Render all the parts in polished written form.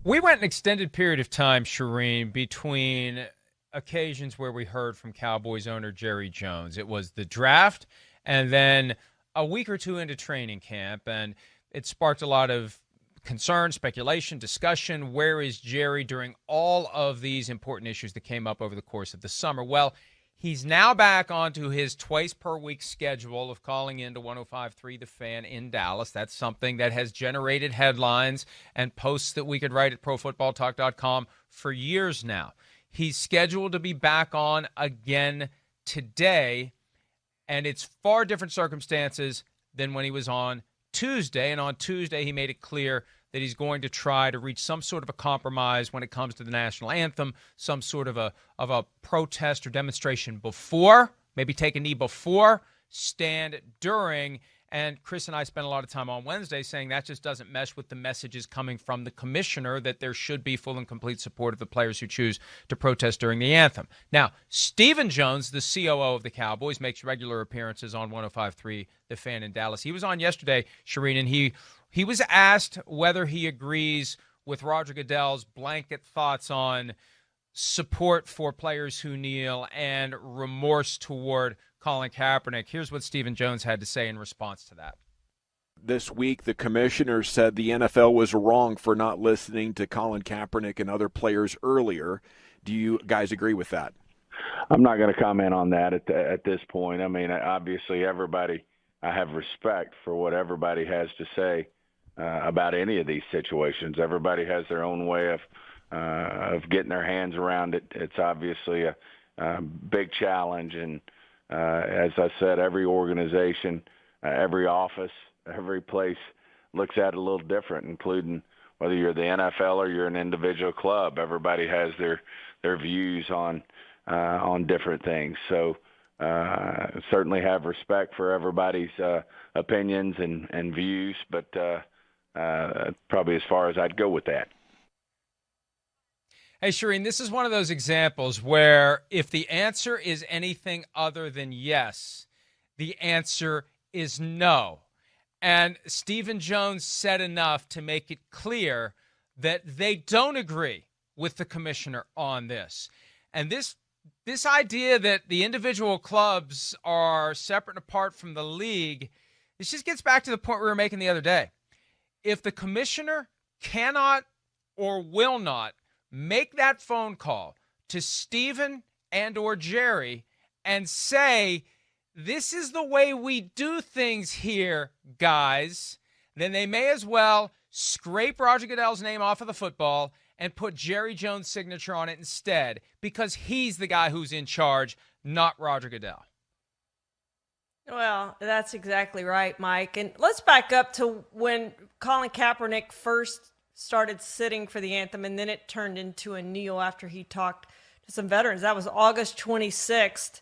We went an extended period of time, Charean, between occasions where we heard from Cowboys owner Jerry Jones. It was the draft and then a week or two into training camp, and it sparked a lot of concern, speculation, discussion. Where is Jerry during all of these important issues that came up over the course of the summer? Well, he's now back onto his twice per week schedule of calling into 105.3 The Fan in Dallas. That's something that has generated headlines and posts that we could write at profootballtalk.com for years now. He's scheduled to be back on again today, and it's far different circumstances than when he was on Tuesday. And on Tuesday, he made it clear that he's going to try to reach some sort of a compromise when it comes to the national anthem, some sort of a protest or demonstration before, maybe take a knee before, stand during. And Chris and I spent a lot of time on Wednesday saying that just doesn't mesh with the messages coming from the commissioner that there should be full and complete support of the players who choose to protest during the anthem. Now, Stephen Jones, the COO of the Cowboys, makes regular appearances on 105.3 The Fan in Dallas. He was on yesterday, Charean, and he was asked whether he agrees with Roger Goodell's blanket thoughts on support for players who kneel and remorse toward Colin Kaepernick. Here's what Stephen Jones had to say in response to that. This week, the commissioner said the NFL was wrong for not listening to Colin Kaepernick and other players earlier. Do you guys agree with that? I'm not going to comment on that at this point. I mean, obviously, I have respect for what everybody has to say about any of these situations. Everybody has their own way of getting their hands around it. It's obviously a big challenge, and as I said, every organization, every office, every place looks at it a little different, including whether you're the NFL or you're an individual club. Everybody has their views on different things. So certainly have respect for everybody's opinions and views, but probably as far as I'd go with that. Hey, Charean, this is one of those examples where if the answer is anything other than yes, the answer is no. And Stephen Jones said enough to make it clear that they don't agree with the commissioner on this. And this idea that the individual clubs are separate and apart from the league, this just gets back to the point we were making the other day. If the commissioner cannot or will not make that phone call to Stephen and or Jerry and say, this is the way we do things here, guys, then they may as well scrape Roger Goodell's name off of the football and put Jerry Jones' signature on it instead, because he's the guy who's in charge, not Roger Goodell. Well, that's exactly right, Mike. And let's back up to when Colin Kaepernick first started sitting for the anthem, and then it turned into a kneel after he talked to some veterans. That was August 26th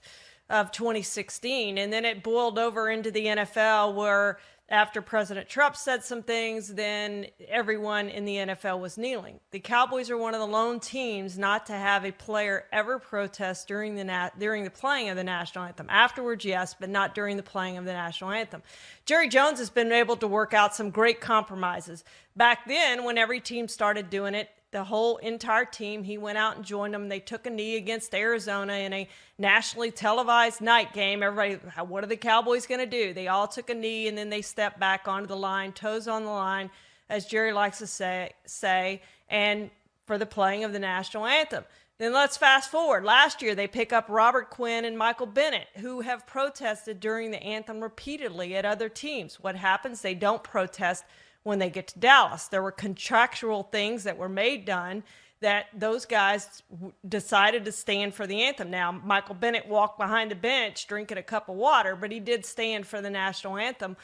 of 2016. And then it boiled over into the NFL, where after President Trump said some things, then everyone in the NFL was kneeling. The Cowboys are one of the lone teams not to have a player ever protest during the playing of the national anthem. Afterwards, yes, but not during the playing of the national anthem. Jerry Jones has been able to work out some great compromises. Back then, when every team started doing it, the whole entire team, he went out and joined them. They took a knee against Arizona in a nationally televised night game. Everybody, what are the Cowboys going to do? They all took a knee, and then they stepped back onto the line, toes on the line, as Jerry likes to say, and for the playing of the national anthem. Then let's fast forward. Last year, they pick up Robert Quinn and Michael Bennett, who have protested during the anthem repeatedly at other teams. What happens? They don't protest when they get to Dallas. There were contractual things that were done that those guys decided to stand for the anthem. Now, Michael Bennett walked behind the bench drinking a cup of water, but he did stand for the national anthem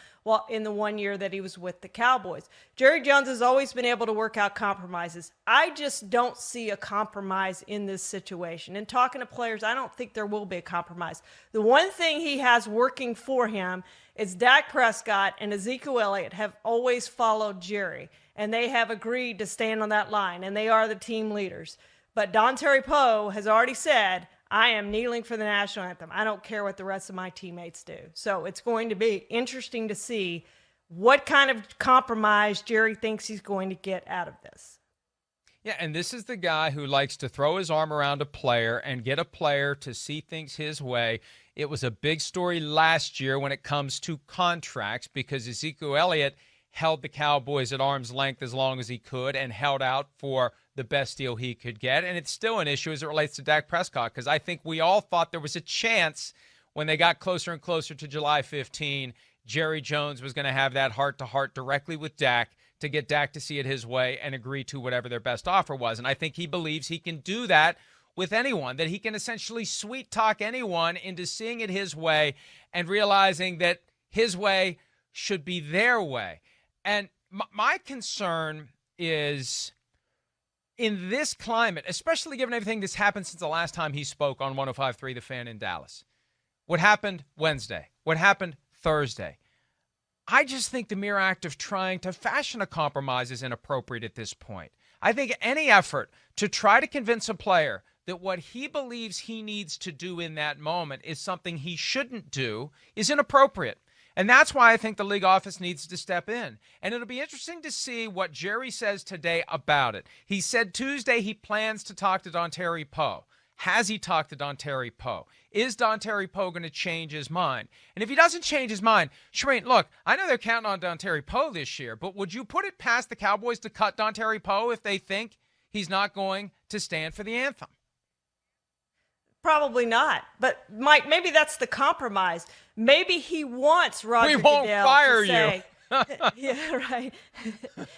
in the 1 year that he was with the Cowboys. Jerry Jones has always been able to work out compromises. I just don't see a compromise in this situation. And talking to players, I don't think there will be a compromise. The one thing he has working for him is Dak Prescott and Ezekiel Elliott have always followed Jerry, and they have agreed to stand on that line, and they are the team leaders. But Don Terry Poe has already said, I am kneeling for the national anthem. I don't care what the rest of my teammates do. So it's going to be interesting to see what kind of compromise Jerry thinks he's going to get out of this. Yeah, and this is the guy who likes to throw his arm around a player and get a player to see things his way. It was a big story last year when it comes to contracts because Ezekiel Elliott held the Cowboys at arm's length as long as he could and held out for the best deal he could get. And it's still an issue as it relates to Dak Prescott because I think we all thought there was a chance when they got closer and closer to July 15, Jerry Jones was going to have that heart-to-heart directly with Dak to get Dak to see it his way and agree to whatever their best offer was. And I think he believes he can do that with anyone, that he can essentially sweet-talk anyone into seeing it his way and realizing that his way should be their way. And my concern is in this climate, especially given everything that's happened since the last time he spoke on 105.3 The Fan in Dallas, what happened Wednesday, what happened Thursday, I just think the mere act of trying to fashion a compromise is inappropriate at this point. I think any effort to try to convince a player that what he believes he needs to do in that moment is something he shouldn't do is inappropriate. And that's why I think the league office needs to step in. And it'll be interesting to see what Jerry says today about it. He said Tuesday he plans to talk to Dontari Poe. Has he talked to Dontari Poe? Is Dontari Poe going to change his mind? And if he doesn't change his mind, Charean, look, I know they're counting on Dontari Poe this year, but would you put it past the Cowboys to cut Dontari Poe if they think he's not going to stand for the anthem? Probably not. But, Mike, maybe that's the compromise. Maybe he wants Roger Goodell to say... We won't fire you. Yeah, right.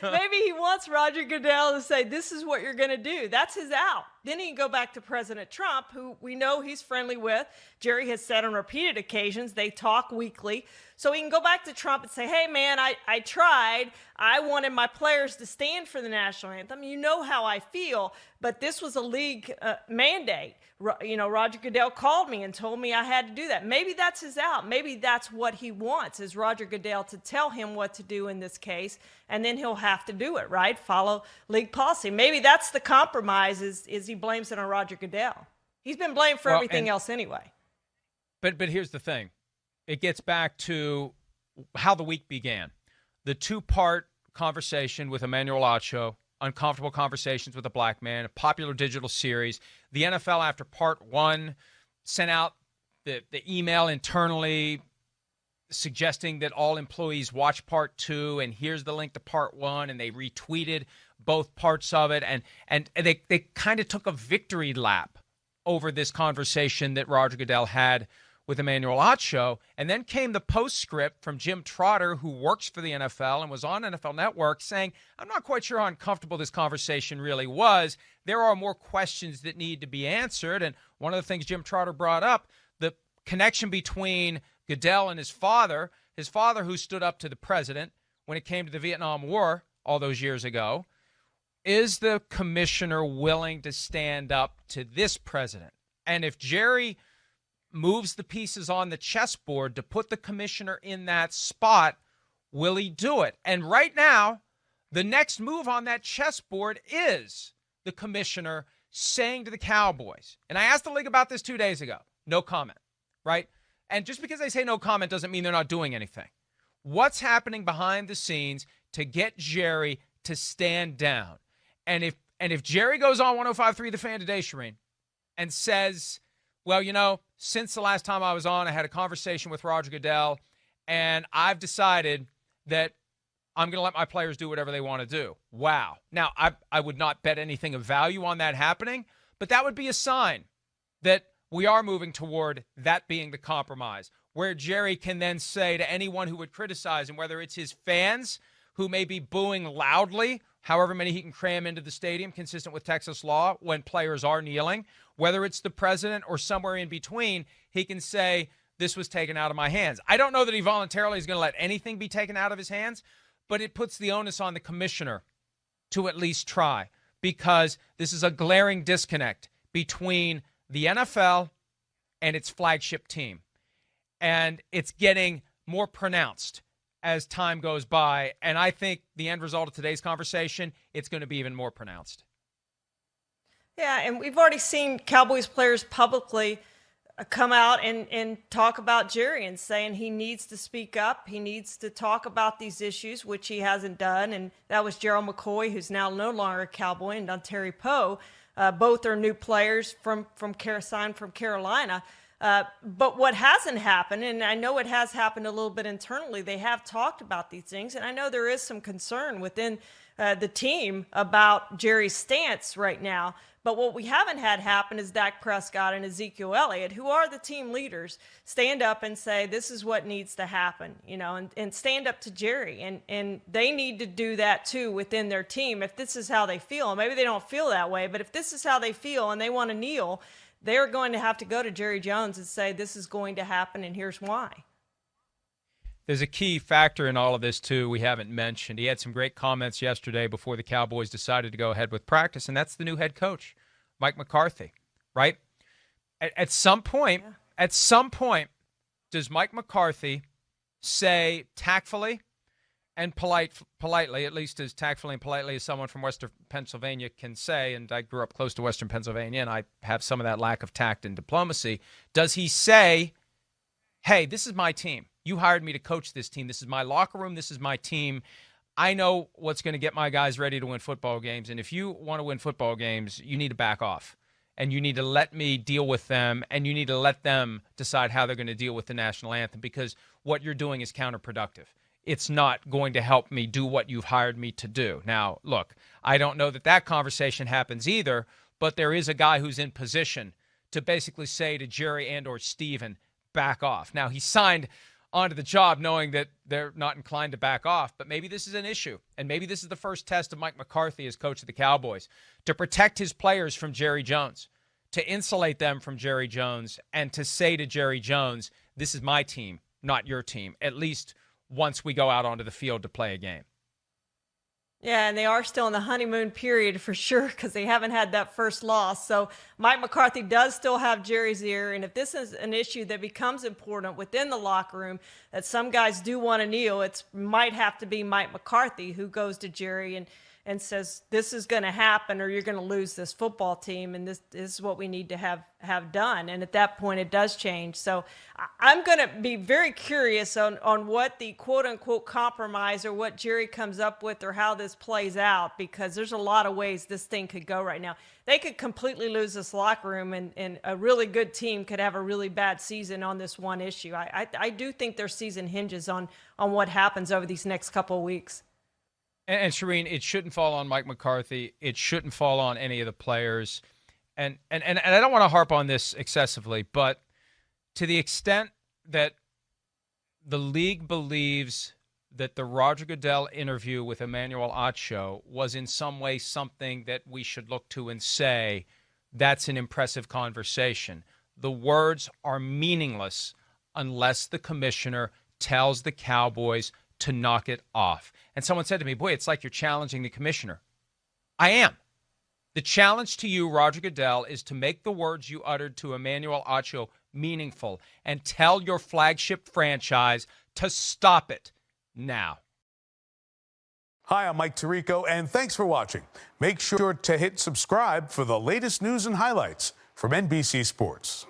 Maybe he wants Roger Goodell to say, this is what you're going to do. That's his out. Then he can go back to President Trump, who we know he's friendly with. Jerry has said on repeated occasions they talk weekly. So he can go back to Trump and say, hey, man, I tried. I wanted my players to stand for the national anthem. You know how I feel, but this was a league mandate. Roger Goodell called me and told me I had to do that. Maybe that's his out. Maybe that's what he wants, is Roger Goodell to tell him what to do in this case, and then he'll have to do it, right? Follow league policy. Maybe that's the compromise, is he blames it on Roger Goodell. He's been blamed for everything else anyway. But here's the thing. It gets back to how the week began. The two-part conversation with Emmanuel Acho, Uncomfortable Conversations with a Black Man, a popular digital series. The NFL, after part one, sent out the email internally suggesting that all employees watch part two, and here's the link to part one, and they retweeted both parts of it, and they kind of took a victory lap over this conversation that Roger Goodell had with Emmanuel Acho. And then came the postscript from Jim Trotter, who works for the NFL and was on NFL Network, saying, I'm not quite sure how uncomfortable this conversation really was. There are more questions that need to be answered. And one of the things Jim Trotter brought up, the connection between Goodell and his father who stood up to the president when it came to the Vietnam War all those years ago. Is the commissioner willing to stand up to this president? And if Jerry moves the pieces on the chessboard to put the commissioner in that spot, will he do it? And right now, the next move on that chessboard is the commissioner saying to the Cowboys, and I asked the league about this 2 days ago, no comment, right? And just because they say no comment doesn't mean they're not doing anything. What's happening behind the scenes to get Jerry to stand down? And if Jerry goes on 105.3 The Fan today, Charean, and says, well, since the last time I was on, I had a conversation with Roger Goodell, and I've decided that I'm going to let my players do whatever they want to do. Wow. Now, I would not bet anything of value on that happening, but that would be a sign that we are moving toward that being the compromise, where Jerry can then say to anyone who would criticize him, whether it's his fans who may be booing loudly, however many he can cram into the stadium, consistent with Texas law, when players are kneeling, whether it's the president or somewhere in between, he can say, this was taken out of my hands. I don't know that he voluntarily is going to let anything be taken out of his hands, but it puts the onus on the commissioner to at least try, because this is a glaring disconnect between the NFL and its flagship team. And it's getting more pronounced as time goes by. And I think the end result of today's conversation, it's going to be even more pronounced. Yeah, and we've already seen Cowboys players publicly come out and talk about Jerry and saying he needs to speak up. He needs to talk about these issues, which he hasn't done. And that was Gerald McCoy, who's now no longer a Cowboy, and Terry Poe. Both are new players signed from Carolina. But what hasn't happened, and I know it has happened a little bit internally, they have talked about these things. And I know there is some concern within the team about Jerry's stance right now. But what we haven't had happen is Dak Prescott and Ezekiel Elliott, who are the team leaders, stand up and say, this is what needs to happen, and stand up to Jerry. And they need to do that too within their team if this is how they feel. And maybe they don't feel that way, but if this is how they feel and they want to kneel, they're going to have to go to Jerry Jones and say, this is going to happen and here's why. There's a key factor in all of this, too, we haven't mentioned. He had some great comments yesterday before the Cowboys decided to go ahead with practice, and that's the new head coach, Mike McCarthy, right? At some point, does Mike McCarthy say tactfully and politely, at least as tactfully and politely as someone from Western Pennsylvania can say, and I grew up close to Western Pennsylvania, and I have some of that lack of tact and diplomacy, does he say, hey, this is my team. You hired me to coach this team. This is my locker room. This is my team. I know what's going to get my guys ready to win football games. And if you want to win football games, you need to back off. And you need to let me deal with them. And you need to let them decide how they're going to deal with the national anthem, because what you're doing is counterproductive. It's not going to help me do what you've hired me to do. Now, look, I don't know that conversation happens either, but there is a guy who's in position to basically say to Jerry and or Steven, back off. Now, he signed onto the job knowing that they're not inclined to back off, but maybe this is an issue, and maybe this is the first test of Mike McCarthy as coach of the Cowboys, to protect his players from Jerry Jones, to insulate them from Jerry Jones, and to say to Jerry Jones, this is my team, not your team, at least once we go out onto the field to play a game. Yeah, and they are still in the honeymoon period for sure, because they haven't had that first loss. So Mike McCarthy does still have Jerry's ear. And if this is an issue that becomes important within the locker room, that some guys do want to kneel, it might have to be Mike McCarthy who goes to Jerry and says, this is going to happen or you're going to lose this football team, and this is what we need to have done. And at that point, it does change. So I'm going to be very curious on what the quote-unquote compromise or what Jerry comes up with or how this plays out, because there's a lot of ways this thing could go right now. They could completely lose this locker room, and a really good team could have a really bad season on this one issue. I do think their season hinges on what happens over these next couple of weeks. And Charean, it shouldn't fall on Mike McCarthy. It shouldn't fall on any of the players. And I don't want to harp on this excessively, but to the extent that the league believes that the Roger Goodell interview with Emmanuel Acho was in some way something that we should look to and say, that's an impressive conversation. The words are meaningless unless the commissioner tells the Cowboys to knock it off. And someone said to me, boy, it's like you're challenging the commissioner. I am. The challenge to you, Roger Goodell, is to make the words you uttered to Emmanuel Acho meaningful and tell your flagship franchise to stop it now. Hi, I'm Mike Tirico, and thanks for watching. Make sure to hit subscribe for the latest news and highlights from NBC Sports.